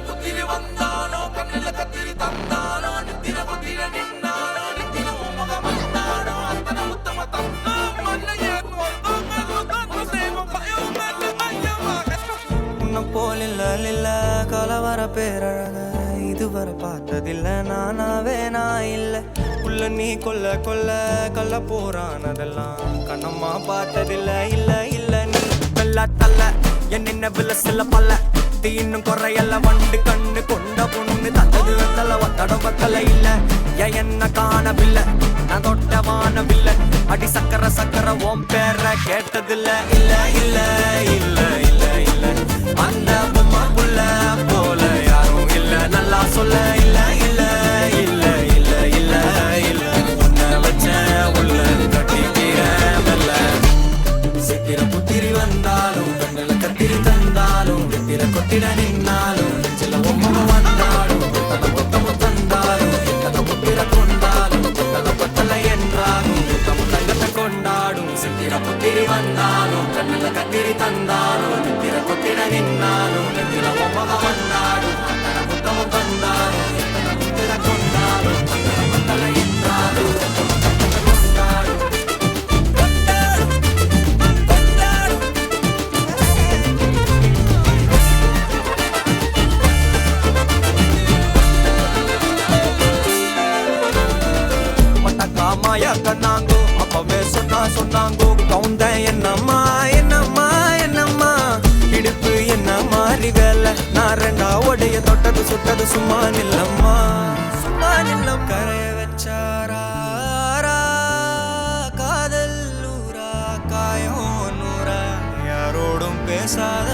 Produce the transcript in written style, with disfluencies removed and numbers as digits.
புத்திரி வந்தானோ கண்ணில கத்திரி தந்தானோ நித்திர புத்திர நின்னானோ நித்திர உமக வந்தானோ அத்தனை உத்தம தந்தோ மண்ணையே உன்னை போல் இல்ல கலவர பேரழக இதுவரை பார்த்ததில்ல நானாவே நான் இல்ல உள்ள நீ கொல்ல கொல்ல கல்ல போறானதெல்லாம் கண்ணம்மா பார்த்ததில்ல இல்ல நீ வெள்ள தள்ள என்ன வில்ல சில பல்ல இன்னும் குறையல்ல வண்டு கண்ணு கொண்ட பொண்ணு தந்தது வெத்தல ஒத்தடம் பத்தல இல்ல என்ன காணவில்லை நான் தொட்ட வானவில்லை அடி சக்கர ஓம் பேர கேட்டதில்ல இல்ல அந்த பொம்மா புள்ள போல யாரும் இல்ல நல்லா சொல்ல இல்ல உன்னை வச்ச உள்ள கட்டிக்கிற மெல்ல சித்திர புத்திரி வந்தாலும் கண்ணில கத்திரி தந்தாலும் கத்திர கொத்திட நின்னாலும் சில ஒம்மக வந்தாலும் கொத்தம தந்தாலும் எத்தனை புத்திர கொண்டாலும் கொத்தல என்றாலும் தங்கத்தை கொண்டாடும் சித்திர புத்திரி வந்தாலும் கண்ணில கத்திரி தந்தாலும் கத்திர கொத்திட நின்னாலும் சில ஒம்மக வந்தாலும் கொத்தம தந்தாலும் எத்தனை புத்திர கொண்டாலும் கொத்தல என்றாலும் கண்ணாங்கோ அப்பவே சொன்னாங்கோ கவுந்த என்னம்மா இடுப்பு என்ன மாறி வேலை நான் ரெண்டா உடைய தொட்டது சுட்டது சும்மா நில்லம்மா கரைய வச்சாரா காதல் ஊரா காயம் நூறா யாரோடும் பேசாத